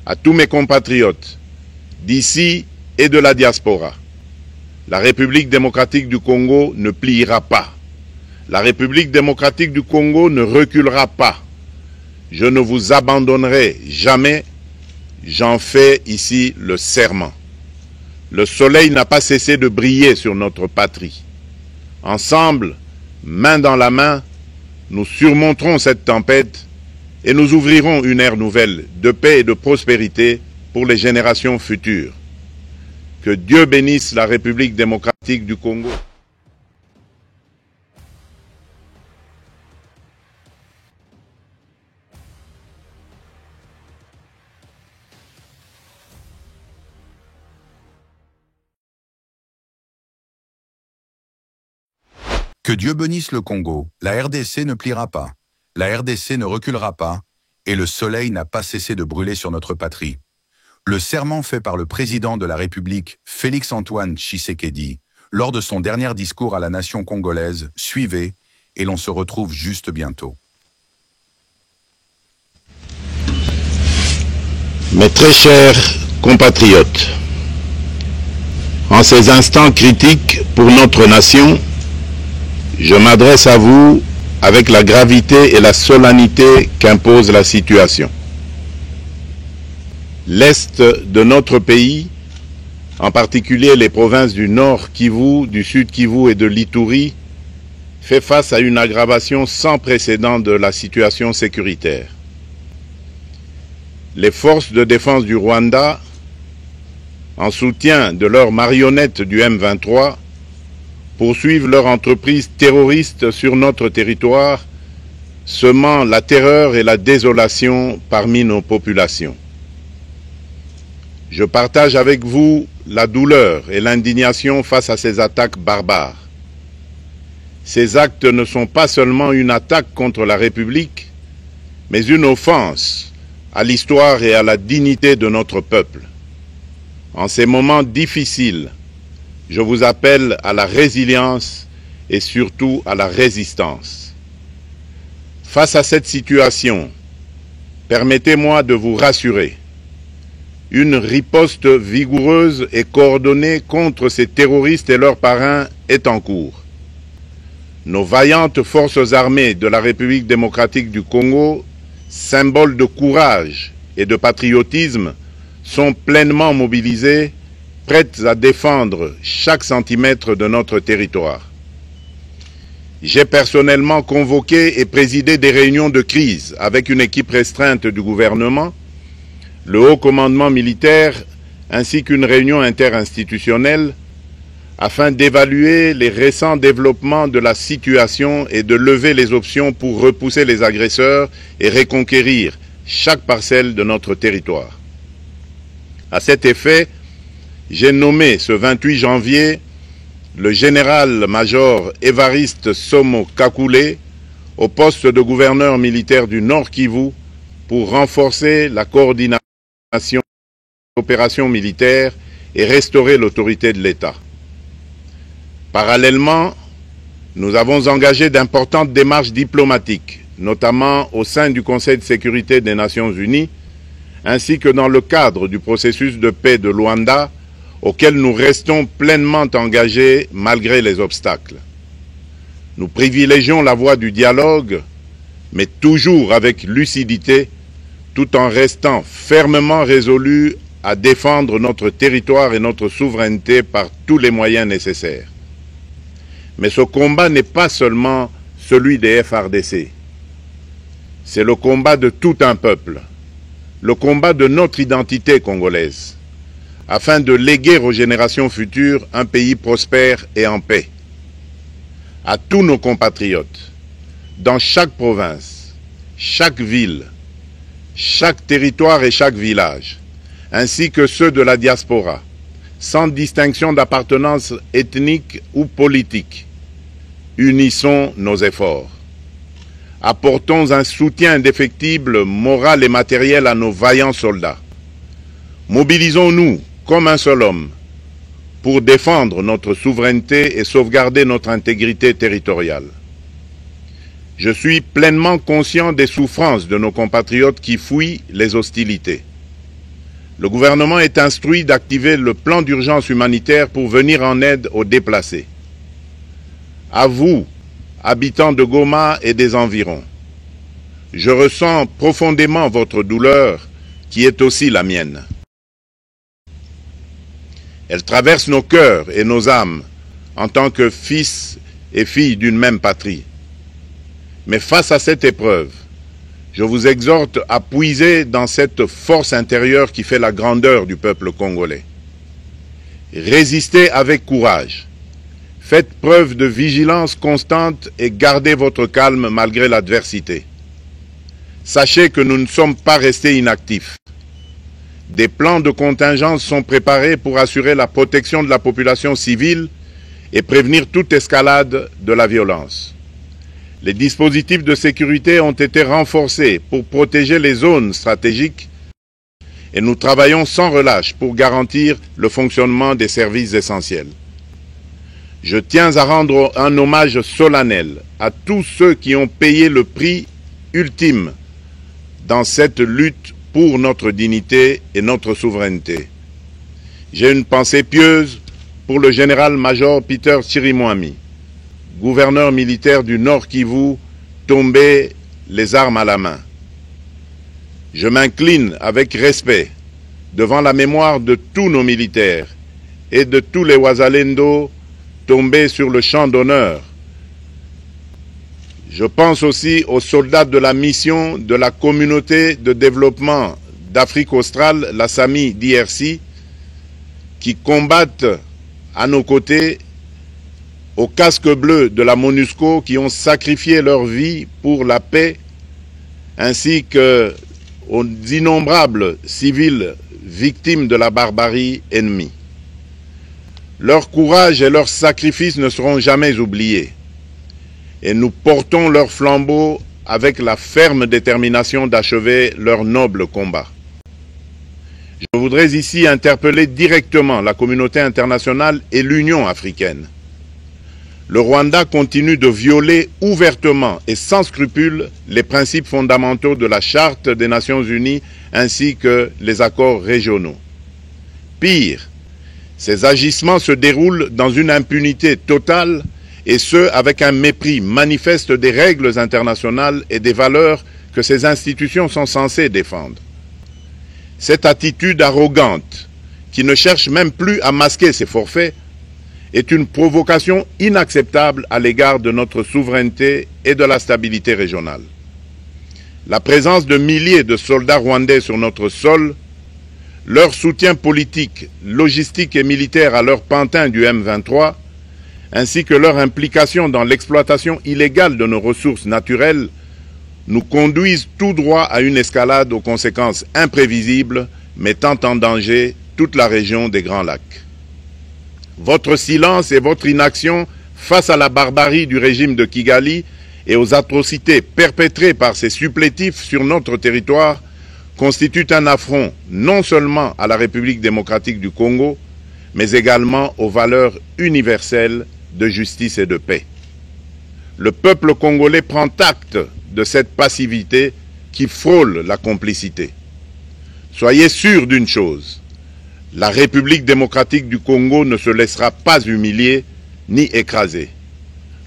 à tous mes compatriotes d'ici et de la diaspora. La République démocratique du Congo ne pliera pas. La République démocratique du Congo ne reculera pas. Je ne vous abandonnerai jamais. J'en fais ici le serment. Le soleil n'a pas cessé de briller sur notre patrie. Ensemble, main dans la main, nous surmonterons cette tempête et nous ouvrirons une ère nouvelle de paix et de prospérité pour les générations futures. Que Dieu bénisse la République démocratique du Congo. Que Dieu bénisse le Congo, la RDC ne pliera pas, la RDC ne reculera pas, et le soleil n'a pas cessé de brûler sur notre patrie. Le serment fait par le président de la République, Félix-Antoine Tshisekedi, lors de son dernier discours à la nation congolaise, suivez, et l'on se retrouve juste bientôt. Mes très chers compatriotes, en ces instants critiques pour notre nation, je m'adresse à vous avec la gravité et la solennité qu'impose la situation. L'Est de notre pays, en particulier les provinces du Nord Kivu, du Sud Kivu et de l'Ituri, fait face à une aggravation sans précédent de la situation sécuritaire. Les forces de défense du Rwanda, en soutien de leurs marionnettes du M23, poursuivent leur entreprise terroriste sur notre territoire, semant la terreur et la désolation parmi nos populations. Je partage avec vous la douleur et l'indignation face à ces attaques barbares. Ces actes ne sont pas seulement une attaque contre la République, mais une offense à l'histoire et à la dignité de notre peuple. En ces moments difficiles, je vous appelle à la résilience et surtout à la résistance. Face à cette situation, permettez-moi de vous rassurer. Une riposte vigoureuse et coordonnée contre ces terroristes et leurs parrains est en cours. Nos vaillantes forces armées de la République démocratique du Congo, symboles de courage et de patriotisme, sont pleinement mobilisées, prêtes à défendre chaque centimètre de notre territoire. J'ai personnellement convoqué et présidé des réunions de crise avec une équipe restreinte du gouvernement, le haut commandement militaire ainsi qu'une réunion interinstitutionnelle afin d'évaluer les récents développements de la situation et de lever les options pour repousser les agresseurs et reconquérir chaque parcelle de notre territoire. À cet effet, j'ai nommé ce 28 janvier le général-major Évariste Somo Kakule au poste de gouverneur militaire du Nord Kivu pour renforcer la coordination des opérations militaires et restaurer l'autorité de l'État. Parallèlement, nous avons engagé d'importantes démarches diplomatiques, notamment au sein du Conseil de sécurité des Nations Unies, ainsi que dans le cadre du processus de paix de Luanda, auquel nous restons pleinement engagés malgré les obstacles. Nous privilégions la voie du dialogue, mais toujours avec lucidité, tout en restant fermement résolus à défendre notre territoire et notre souveraineté par tous les moyens nécessaires. Mais ce combat n'est pas seulement celui des FARDC. C'est le combat de tout un peuple, le combat de notre identité congolaise, afin de léguer aux générations futures un pays prospère et en paix. À tous nos compatriotes, dans chaque province, chaque ville, chaque territoire et chaque village, ainsi que ceux de la diaspora, sans distinction d'appartenance ethnique ou politique, unissons nos efforts. Apportons un soutien indéfectible, moral et matériel à nos vaillants soldats. Mobilisons-nous comme un seul homme pour défendre notre souveraineté et sauvegarder notre intégrité territoriale. Je suis pleinement conscient des souffrances de nos compatriotes qui fuient les hostilités. le gouvernement est instruit d'activer le plan d'urgence humanitaire pour venir en aide aux déplacés. À vous, habitants de Goma et des environs, je ressens profondément votre douleur, qui est aussi la mienne. Elle traverse nos cœurs et nos âmes en tant que fils et filles d'une même patrie. Mais face à cette épreuve, je vous exhorte à puiser dans cette force intérieure qui fait la grandeur du peuple congolais. Résistez avec courage. Faites preuve de vigilance constante et gardez votre calme malgré l'adversité. Sachez que nous ne sommes pas restés inactifs. Des plans de contingence sont préparés pour assurer la protection de la population civile et prévenir toute escalade de la violence. Les dispositifs de sécurité ont été renforcés pour protéger les zones stratégiques et nous travaillons sans relâche pour garantir le fonctionnement des services essentiels. Je tiens à rendre un hommage solennel à tous ceux qui ont payé le prix ultime dans cette lutte pour notre dignité et notre souveraineté. J'ai une pensée pieuse pour le général-major Peter Chirimwami, gouverneur militaire du Nord Kivu, tombé les armes à la main. Je m'incline avec respect devant la mémoire de tous nos militaires et de tous les Wazalendo tombés sur le champ d'honneur. Je pense aussi aux soldats de la mission de la communauté de développement d'Afrique australe, la SAMI DRC, qui combattent à nos côtés, aux casques bleus de la MONUSCO qui ont sacrifié leur vie pour la paix, ainsi qu'aux innombrables civils victimes de la barbarie ennemie. Leur courage et leur sacrifice ne seront jamais oubliés, et nous portons leur flambeau avec la ferme détermination d'achever leur noble combat. Je voudrais ici interpeller directement la communauté internationale et l'Union africaine. Le Rwanda continue de violer ouvertement et sans scrupule les principes fondamentaux de la Charte des Nations Unies ainsi que les accords régionaux. Pire, ces agissements se déroulent dans une impunité totale et ce, avec un mépris manifeste des règles internationales et des valeurs que ces institutions sont censées défendre. Cette attitude arrogante, qui ne cherche même plus à masquer ses forfaits, est une provocation inacceptable à l'égard de notre souveraineté et de la stabilité régionale. La présence de milliers de soldats rwandais sur notre sol, leur soutien politique, logistique et militaire à leur pantin du M23, ainsi que leur implication dans l'exploitation illégale de nos ressources naturelles, nous conduisent tout droit à une escalade aux conséquences imprévisibles, mettant en danger toute la région des Grands Lacs. Votre silence et votre inaction face à la barbarie du régime de Kigali et aux atrocités perpétrées par ses supplétifs sur notre territoire constituent un affront non seulement à la République démocratique du Congo, mais également aux valeurs universelles de justice et de paix. Le peuple congolais prend acte de cette passivité qui frôle la complicité. Soyez sûrs d'une chose, la République démocratique du Congo ne se laissera pas humilier ni écraser.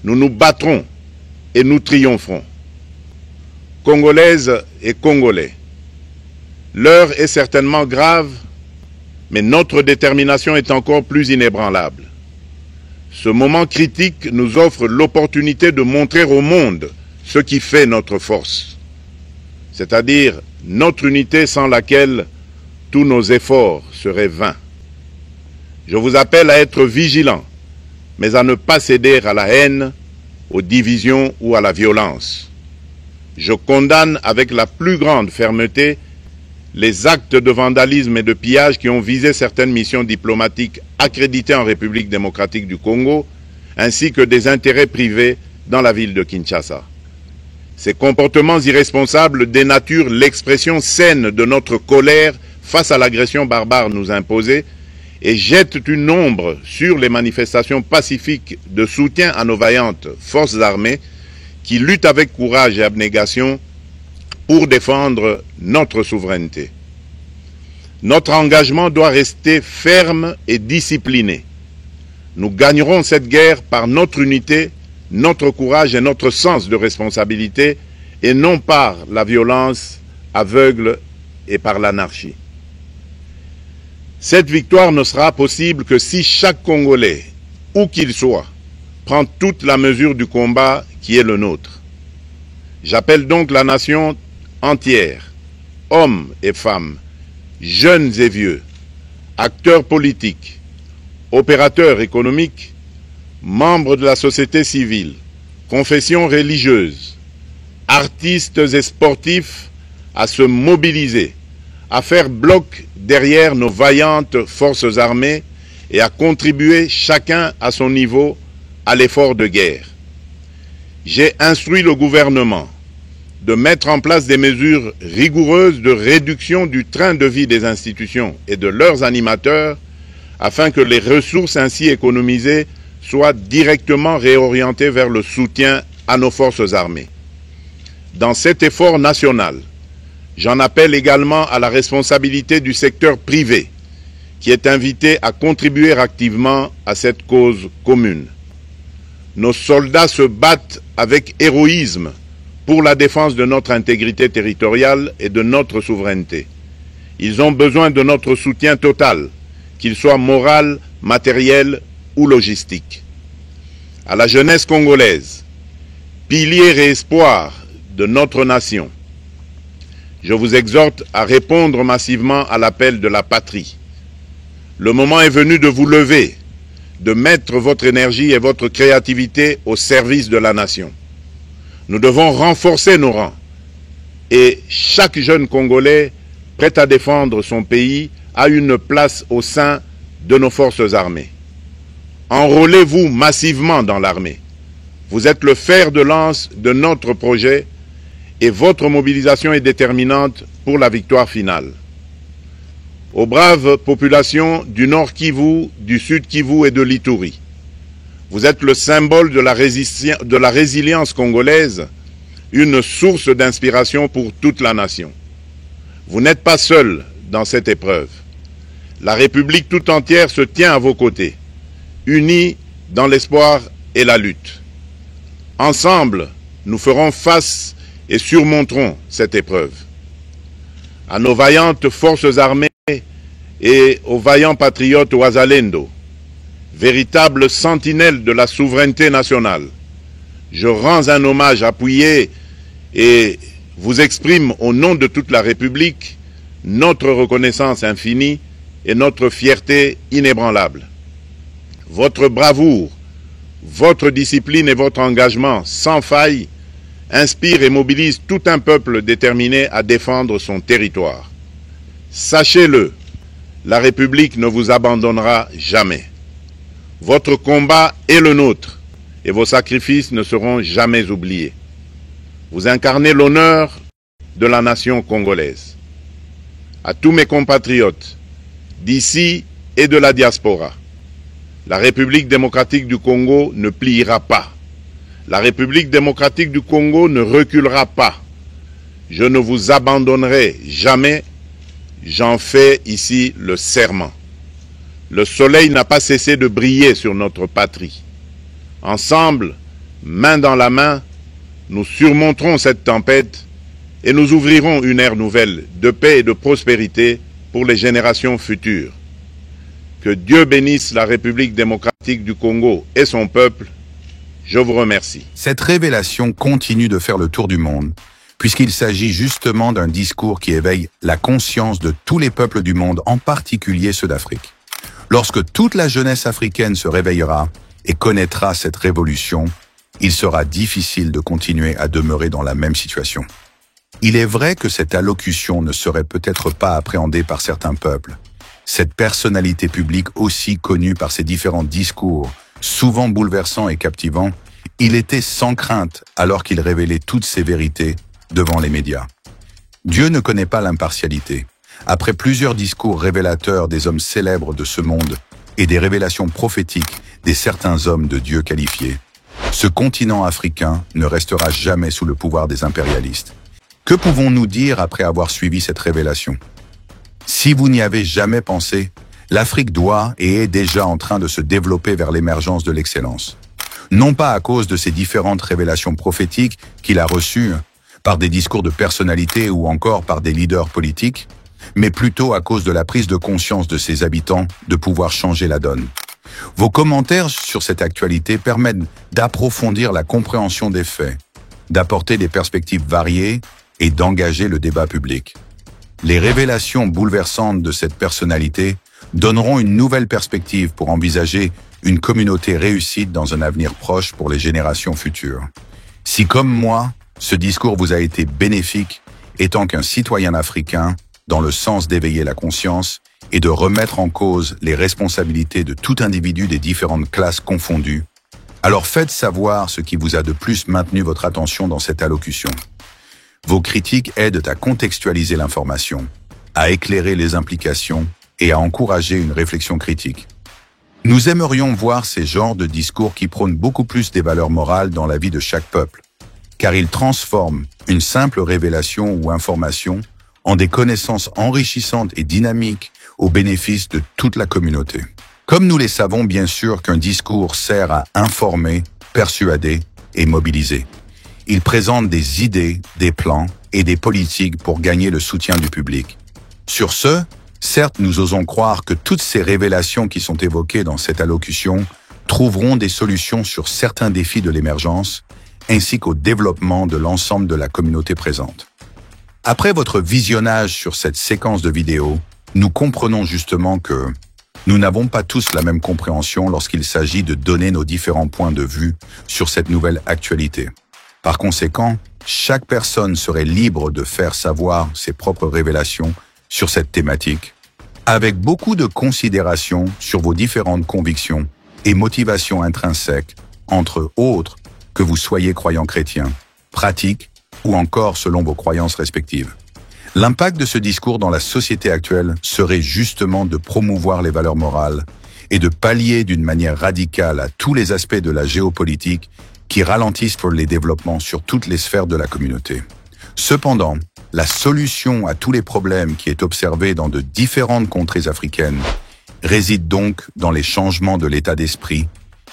Nous nous battrons et nous triompherons. Congolaises et Congolais, l'heure est certainement grave, mais notre détermination est encore plus inébranlable. Ce moment critique nous offre l'opportunité de montrer au monde ce qui fait notre force, c'est-à-dire notre unité sans laquelle tous nos efforts seraient vains. Je vous appelle à être vigilants, mais à ne pas céder à la haine, aux divisions ou à la violence. Je condamne avec la plus grande fermeté les actes de vandalisme et de pillage qui ont visé certaines missions diplomatiques accréditées en République démocratique du Congo, ainsi que des intérêts privés dans la ville de Kinshasa. Ces comportements irresponsables dénaturent l'expression saine de notre colère face à l'agression barbare nous imposée et jettent une ombre sur les manifestations pacifiques de soutien à nos vaillantes forces armées qui luttent avec courage et abnégation pour défendre notre souveraineté. Notre engagement doit rester ferme et discipliné. Nous gagnerons cette guerre par notre unité, notre courage et notre sens de responsabilité, et non par la violence aveugle et par l'anarchie. Cette victoire ne sera possible que si chaque Congolais, où qu'il soit, prend toute la mesure du combat qui est le nôtre. J'appelle donc la nation entière, hommes et femmes, jeunes et vieux, acteurs politiques, opérateurs économiques, membres de la société civile, confessions religieuses, artistes et sportifs à se mobiliser, à faire bloc derrière nos vaillantes forces armées et à contribuer chacun à son niveau à l'effort de guerre. J'ai instruit le gouvernement de mettre en place des mesures rigoureuses de réduction du train de vie des institutions et de leurs animateurs afin que les ressources ainsi économisées soient directement réorientées vers le soutien à nos forces armées. Dans cet effort national, j'en appelle également à la responsabilité du secteur privé, qui est invité à contribuer activement à cette cause commune. Nos soldats se battent avec héroïsme pour la défense de notre intégrité territoriale et de notre souveraineté. Ils ont besoin de notre soutien total, qu'il soit moral, matériel ou logistique. À la jeunesse congolaise, pilier et espoir de notre nation, je vous exhorte à répondre massivement à l'appel de la patrie. Le moment est venu de vous lever, de mettre votre énergie et votre créativité au service de la nation. Nous devons renforcer nos rangs et chaque jeune Congolais prêt à défendre son pays a une place au sein de nos forces armées. Enrôlez-vous massivement dans l'armée. Vous êtes le fer de lance de notre projet et votre mobilisation est déterminante pour la victoire finale. Aux braves populations du Nord Kivu, du Sud Kivu et de l'Ituri, vous êtes le symbole de la résilience congolaise, une source d'inspiration pour toute la nation. Vous n'êtes pas seuls dans cette épreuve. La République tout entière se tient à vos côtés, unis dans l'espoir et la lutte. Ensemble, nous ferons face et surmonterons cette épreuve. À nos vaillantes forces armées et aux vaillants patriotes Wazalendo, véritables sentinelles de la souveraineté nationale, je rends un hommage appuyé et vous exprime au nom de toute la République notre reconnaissance infinie et notre fierté inébranlable. Votre bravoure, votre discipline et votre engagement sans faille inspirent et mobilisent tout un peuple déterminé à défendre son territoire. Sachez-le, la République ne vous abandonnera jamais. Votre combat est le nôtre et vos sacrifices ne seront jamais oubliés. Vous incarnez l'honneur de la nation congolaise. À tous mes compatriotes, d'ici et de la diaspora, la République démocratique du Congo ne pliera pas. La République démocratique du Congo ne reculera pas. Je ne vous abandonnerai jamais. J'en fais ici le serment. Le soleil n'a pas cessé de briller sur notre patrie. Ensemble, main dans la main, nous surmonterons cette tempête et nous ouvrirons une ère nouvelle de paix et de prospérité pour les générations futures. Que Dieu bénisse la République démocratique du Congo et son peuple. Je vous remercie. Cette révélation continue de faire le tour du monde, puisqu'il s'agit justement d'un discours qui éveille la conscience de tous les peuples du monde, en particulier ceux d'Afrique. Lorsque toute la jeunesse africaine se réveillera et connaîtra cette révolution, il sera difficile de continuer à demeurer dans la même situation. Il est vrai que cette allocution ne serait peut-être pas appréhendée par certains peuples. Cette personnalité publique aussi connue par ses différents discours, souvent bouleversants et captivants, il était sans crainte alors qu'il révélait toutes ses vérités devant les médias. Dieu ne connaît pas l'impartialité. Après plusieurs discours révélateurs des hommes célèbres de ce monde et des révélations prophétiques des certains hommes de Dieu qualifiés, ce continent africain ne restera jamais sous le pouvoir des impérialistes. Que pouvons-nous dire après avoir suivi cette révélation ? Si vous n'y avez jamais pensé, l'Afrique doit et est déjà en train de se développer vers l'émergence de l'excellence. Non pas à cause de ces différentes révélations prophétiques qu'il a reçues par des discours de personnalité ou encore par des leaders politiques, mais plutôt à cause de la prise de conscience de ses habitants de pouvoir changer la donne. Vos commentaires sur cette actualité permettent d'approfondir la compréhension des faits, d'apporter des perspectives variées et d'engager le débat public. Les révélations bouleversantes de cette personnalité donneront une nouvelle perspective pour envisager une communauté réussite dans un avenir proche pour les générations futures. Si, comme moi, ce discours vous a été bénéfique, étant qu'un citoyen africain, dans le sens d'éveiller la conscience et de remettre en cause les responsabilités de tout individu des différentes classes confondues, alors faites savoir ce qui vous a de plus maintenu votre attention dans cette allocution. Vos critiques aident à contextualiser l'information, à éclairer les implications et à encourager une réflexion critique. Nous aimerions voir ces genres de discours qui prônent beaucoup plus des valeurs morales dans la vie de chaque peuple, car ils transforment une simple révélation ou information en des connaissances enrichissantes et dynamiques au bénéfice de toute la communauté. Comme nous les savons bien sûr qu'un discours sert à informer, persuader et mobiliser. Il présente des idées, des plans et des politiques pour gagner le soutien du public. Sur ce, certes, nous osons croire que toutes ces révélations qui sont évoquées dans cette allocution trouveront des solutions sur certains défis de l'émergence, ainsi qu'au développement de l'ensemble de la communauté présente. Après votre visionnage sur cette séquence de vidéos, nous comprenons justement que nous n'avons pas tous la même compréhension lorsqu'il s'agit de donner nos différents points de vue sur cette nouvelle actualité. Par conséquent, chaque personne serait libre de faire savoir ses propres révélations sur cette thématique, avec beaucoup de considération sur vos différentes convictions et motivations intrinsèques, entre autres que vous soyez croyant chrétien, pratique ou encore selon vos croyances respectives. L'impact de ce discours dans la société actuelle serait justement de promouvoir les valeurs morales et de pallier d'une manière radicale à tous les aspects de la géopolitique qui ralentissent pour les développements sur toutes les sphères de la communauté. Cependant, la solution à tous les problèmes qui est observée dans de différentes contrées africaines réside donc dans les changements de l'état d'esprit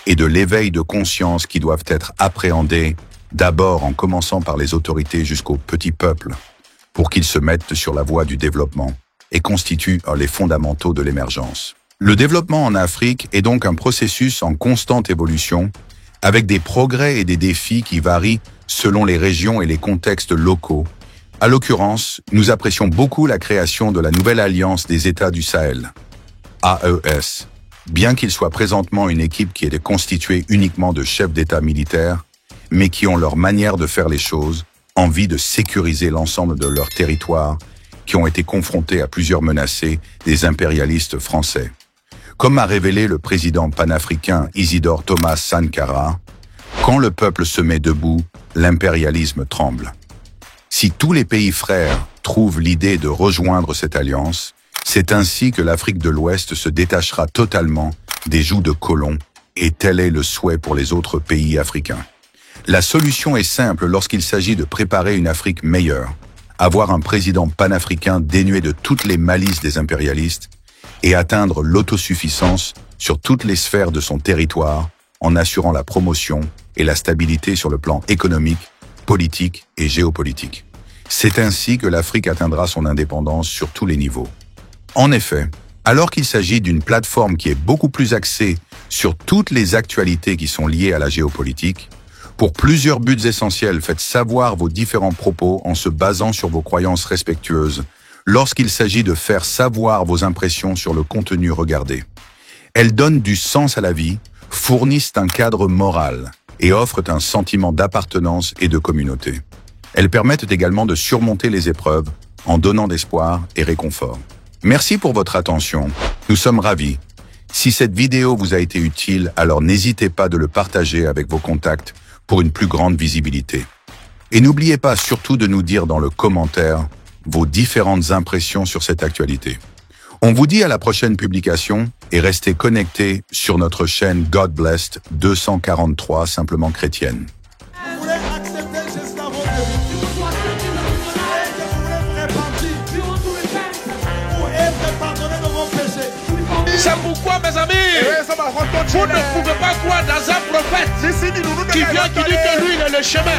et de l'éveil de conscience qui doivent être appréhendés d'abord en commençant par les autorités jusqu'aux petits peuples, pour qu'ils se mettent sur la voie du développement et constituent les fondamentaux de l'émergence. Le développement en Afrique est donc un processus en constante évolution, avec des progrès et des défis qui varient selon les régions et les contextes locaux. À l'occurrence, nous apprécions beaucoup la création de la nouvelle Alliance des États du Sahel, AES, bien qu'il soit présentement une équipe qui est constituée uniquement de chefs d'État militaires, mais qui ont leur manière de faire les choses, envie de sécuriser l'ensemble de leur territoire, qui ont été confrontés à plusieurs menacés des impérialistes français. Comme a révélé le président panafricain Isidore Thomas Sankara, quand le peuple se met debout, l'impérialisme tremble. Si tous les pays frères trouvent l'idée de rejoindre cette alliance, c'est ainsi que l'Afrique de l'Ouest se détachera totalement des jougs de colons, et tel est le souhait pour les autres pays africains. La solution est simple lorsqu'il s'agit de préparer une Afrique meilleure, avoir un président panafricain dénué de toutes les malices des impérialistes et atteindre l'autosuffisance sur toutes les sphères de son territoire en assurant la promotion et la stabilité sur le plan économique, politique et géopolitique. C'est ainsi que l'Afrique atteindra son indépendance sur tous les niveaux. En effet, alors qu'il s'agit d'une plateforme qui est beaucoup plus axée sur toutes les actualités qui sont liées à la géopolitique, pour plusieurs buts essentiels, faites savoir vos différents propos en se basant sur vos croyances respectueuses lorsqu'il s'agit de faire savoir vos impressions sur le contenu regardé. Elles donnent du sens à la vie, fournissent un cadre moral et offrent un sentiment d'appartenance et de communauté. Elles permettent également de surmonter les épreuves en donnant d'espoir et réconfort. Merci pour votre attention. Nous sommes ravis. Si cette vidéo vous a été utile, alors n'hésitez pas de le partager avec vos contacts pour une plus grande visibilité. Et n'oubliez pas surtout de nous dire dans le commentaire vos différentes impressions sur cette actualité. On vous dit à la prochaine publication et restez connectés sur notre chaîne God Blessed 243 Simplement Chrétienne. Vous voulez accepter Jésus dans votre vie? Vous voulez faire partie? Vous C'est pourquoi, mes amis, vous ne pouvez pas croire dans un prophète qui vient, qui dit que lui, il est le chemin.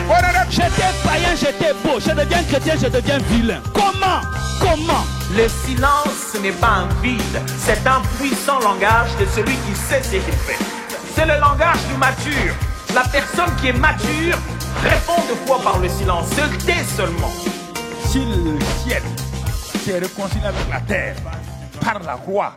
J'étais païen, j'étais beau. Je deviens chrétien, je deviens vilain. Comment? Le silence, ce n'est pas un vide. C'est un puissant langage de celui qui sait ce qu'il fait. C'est le langage du mature. La personne qui est mature répond deux fois par le silence. Se tait seulement. Si le ciel s'est réconcilié avec la terre par la croix,